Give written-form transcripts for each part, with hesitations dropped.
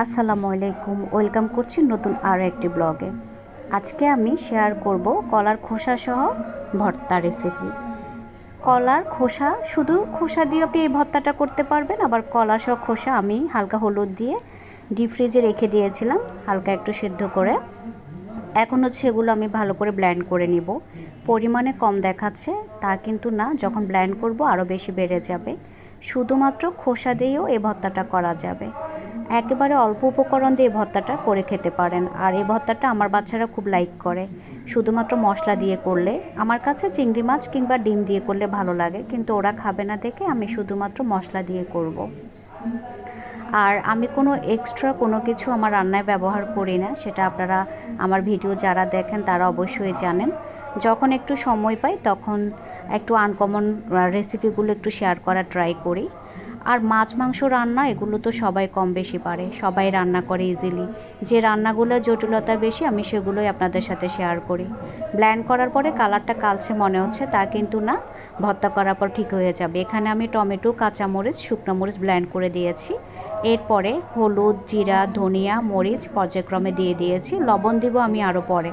আসসালামু আলাইকুম, ওয়েলকাম করছি নতুন আরও একটি ব্লগে। আজকে আমি শেয়ার করব কলার খোসা সহ ভর্তা রেসিপি। কলার খোসা, শুধু খোসা দিয়ে আপনি এই ভর্তাটা করতে পারবেন। আবার কলা সহ খোসা আমি হালকা হলুদ দিয়ে ডিপ ফ্রিজে রেখে দিয়েছিলাম হালকা একটু সেদ্ধ করে। এখন হচ্ছে এগুলো আমি ভালো করে ব্লেন্ড করে নিব। পরিমাণে কম দেখাচ্ছে তা কিন্তু না, যখন ব্লেন্ড করব আরও বেশি বেড়ে যাবে। শুধুমাত্র খোসা দিয়েও এই ভর্তাটা করা যাবে। একেবারে অল্প উপকরণ দিয়ে এই ভর্তাটা করে খেতে পারেন। আর এই ভর্তাটা আমার বাচ্চারা খুব লাইক করে। শুধুমাত্র মশলা দিয়ে করলে, আমার কাছে চিংড়ি মাছ কিংবা ডিম দিয়ে করলে ভালো লাগে, কিন্তু ওরা খাবে না দেখে আমি শুধুমাত্র মশলা দিয়ে করব। আর আমি কোনো এক্সট্রা কোনো কিছু আমার রান্নায় ব্যবহার করি না, সেটা আপনারা আমার ভিডিও যারা দেখেন তারা অবশ্যই জানেন। যখন একটু সময় পাই তখন একটু আনকমন রেসিপিগুলো একটু শেয়ার করার ট্রাই করি। আর মাছ মাংস রান্না এগুলো তো সবাই কম বেশি পারে, সবাই রান্না করে ইজিলি। যে রান্নাগুলো জটিলতা বেশি আমি সেগুলোই আপনাদের সাথে শেয়ার করি। ব্লেন্ড করার পরে কালারটা কালচে মনে হচ্ছে তা কিন্তু না, ভর্তা করার পর ঠিক হয়ে যাবে। এখানে আমি টমেটো, কাঁচামরিচ, শুকনো মরিচ ব্লেন্ড করে দিয়েছি। এরপরে হলুদ, জিরা, ধনিয়া, মরিচ পর্যায়ক্রমে দিয়ে দিয়েছি। লবণ দিব আমি আরও পরে।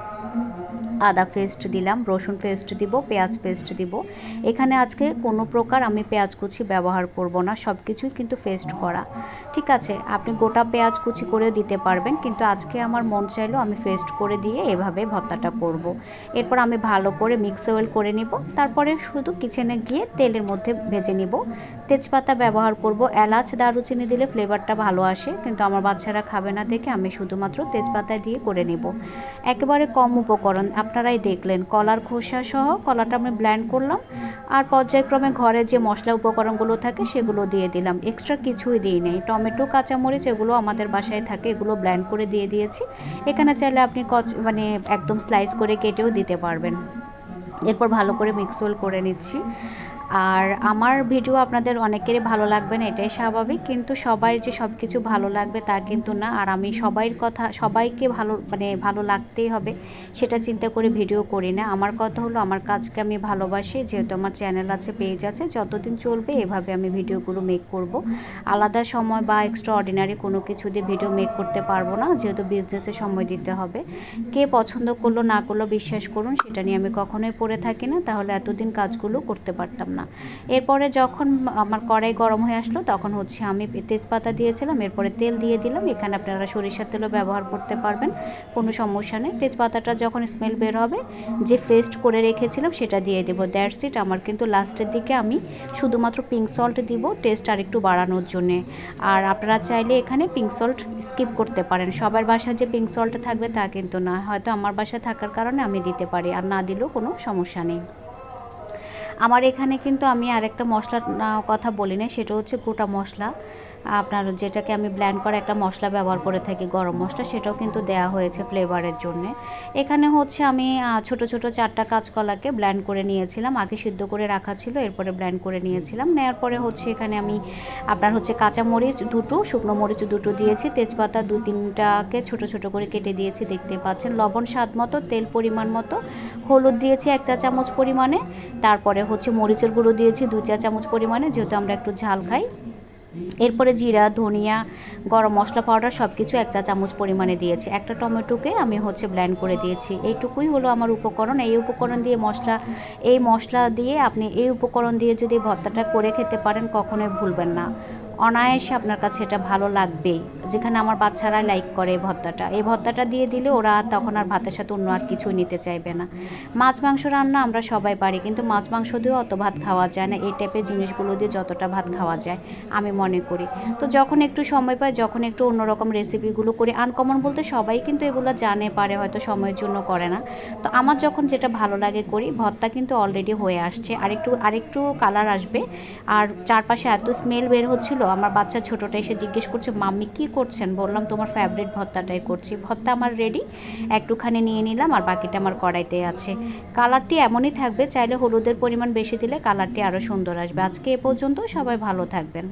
আদা পেস্ট দিলাম, রসুন পেস্ট দিব, পেঁয়াজ পেস্ট দিব। এখানে আজকে কোনো প্রকার আমি পেঁয়াজ কুচি ব্যবহার করব না, সব কিছুই কিন্তু পেস্ট করা। ঠিক আছে, আপনি গোটা পেঁয়াজ কুচি করে দিতে পারবেন, কিন্তু আজকে আমার মন চাইলো আমি পেস্ট করে দিয়ে এভাবে ভর্তাটা করব। এরপর আমি ভালো করে মিক্স অয়েল করে নিব। তারপরে শুধু কিচেনে গিয়ে তেলের মধ্যে ভেজে নিব। তেজপাতা ব্যবহার করব। এলাচ, দারুচিনি দিলে ফ্লেভারটা ভালো আসে, কিন্তু আমার বাচ্চারা খাবে না দেখে আমি শুধুমাত্র তেজপাতা দিয়ে করে নেব। একেবারে কম উপকরণ, আপনারাই দেখলেন। কলার খোসা সহ কলাটা আমি ব্লেন্ড করলাম, আর পর্যায়ক্রমে ঘরে যে মশলা উপকরণগুলো থাকে সেগুলো দিয়ে দিলাম। এক্সট্রা কিছুই দিই নেই। টমেটো, কাঁচামরিচ এগুলো আমাদের বাসায় থাকে, এগুলো ব্লেন্ড করে দিয়ে দিয়েছি। এখানে চাইলে আপনি একদম স্লাইস করে কেটেও দিতে পারবেন। এরপর ভালো করে মিক্সওয়েল করে নিচ্ছি। আর আমার ভিডিও আপনাদের অনেকেরই ভালো লাগবে না, এটাই স্বাভাবিক, কিন্তু সবাই যে সব কিছু ভালো লাগবে তা কিন্তু না। আর আমি সবাইকে ভালো লাগতেই হবে সেটা চিন্তা করে ভিডিও করি না। আমার কথা হলো, আমার কাজকে আমি ভালোবাসি, যেহেতু আমার চ্যানেল আছে, পেজ আছে, যতদিন চলবে এভাবে আমি ভিডিওগুলো মেক করব। আলাদা সময় বা এক্সট্রা অর্ডিনারি কোনো কিছু দিয়ে ভিডিও মেক করতে পারবো না, যেহেতু বিজনেসে সময় দিতে হবে। কে পছন্দ করলো না করলো বিশ্বাস করুন সেটা নিয়ে আমি কখনোই পড়ে থাকি না, তাহলে এতদিন কাজগুলো করতে পারতাম না। এরপরে যখন আমার কড়াই গরম হয়ে আসলো তখন হচ্ছে আমি তেজপাতা দিয়েছিলাম, এরপরে তেল দিয়ে দিলাম। এখানে আপনারা সরিষার তেলও ব্যবহার করতে পারবেন, কোনো সমস্যা নেই। তেজপাতাটা যখন স্মেল বের হবে, যে পেস্ট করে রেখেছিলাম সেটা দিয়ে দেবো। That's it. আমার কিন্তু লাস্টের দিকে আমি শুধুমাত্র পিঙ্ক সল্ট দিব, টেস্ট আর একটু বাড়ানোর জন্যে। আর আপনারা চাইলে এখানে পিঙ্ক সল্ট স্কিপ করতে পারেন। সবার বাসায় যে পিঙ্ক সল্ট থাকবে তা কিন্তু না, হয়তো আমার বাসায় থাকার কারণে আমি দিতে পারি, আর না দিলেও কোনো সমস্যা নেই। আমার এখানে কিন্তু আমি আরেকটা মশলার কথা বলি না, সেটা হচ্ছে গোটা মশলা। আপনার যেটাকে আমি ব্লেন্ড করা একটা মশলা ব্যবহার করে থাকি, গরম মশলা, সেটাও কিন্তু দেয়া হয়েছে ফ্লেভারের জন্য। এখানে হচ্ছে আমি ছোট ছোট 4টা কাঁচকলাকে ব্লেন্ড করে নিয়েছিলাম, আগে সিদ্ধ করে রাখা ছিল, এরপরে ব্লেন্ড করে নিয়েছিলাম। নেওয়ার পরে হচ্ছে এখানে আমি কাঁচামরিচ 2টো, শুকনো মরিচ 2টো দিয়েছি, তেজপাতা 2-3টাকে ছোট ছোট করে কেটে দিয়েছি, দেখতে পাচ্ছেন। লবণ স্বাদ মতো, তেল পরিমাণ মতো, হলুদ দিয়েছি 1 চা চামচ পরিমাণে। তারপরে হচ্ছে মরিচের গুঁড়ো দিয়েছি 2 চা চামচ পরিমাণে, যেহেতু আমরা একটু ঝাল খাই। এরপরে জিরা, ধনিয়া, গরম মশলা পাউডার সব কিছু 1 চা চামচ পরিমাণে দিয়েছি। একটা টমেটোকে আমি ব্লেন্ড করে দিয়েছি। এইটুকুই হলো আমার উপকরণ। এই মশলা দিয়ে আপনি এই উপকরণ দিয়ে যদি ভর্তাটা করে খেতে পারেন কখনোই ভুলবেন না। অনায়াসে আপনার কাছে এটা ভালো লাগবেই। যেখানে আমার বাচ্চারা লাইক করে এই ভর্তাটা দিয়ে দিলে ওরা তখন আর ভাতের সাথে অন্য আর কিছুই নিতে চাইবে না। মাছ মাংস রান্না আমরা সবাই পারি, কিন্তু মাছ মাংস দিয়েও অত ভাত খাওয়া যায় না, এই টাইপের জিনিসগুলো দিয়ে যতটা ভাত খাওয়া যায় আমি মনে করি। তো যখন একটু সময় পাই, যখন একটু অন্যরকম রেসিপিগুলো করি, আনকমন বলতে সবাই কিন্তু এগুলো জানে পারে, হয়তো সময়ের জন্য করে না। তো আমার যখন যেটা ভালো লাগে করি। ভর্তা কিন্তু অলরেডি হয়ে আসছে, আরেকটু কালার আসবে। আর চারপাশে এত স্মেল বের হচ্ছিল, আমার বাচ্চা ছোটোটা এসে জিজ্ঞেস করছে, মাম্মি কী করছেন? বললাম তোমার ফেভারিট ভর্তাটাই করছি। ভর্তা আমার রেডি, একটুখানি নিয়ে নিলাম, আর বাকিটা আমার কড়াইতে আছে। কালারটি এমনই থাকবে, চাইলে হলুদের পরিমাণ বেশি দিলে কালারটি আরও সুন্দর আসবে। আজকে এ পর্যন্ত, সবাই ভালো থাকবেন।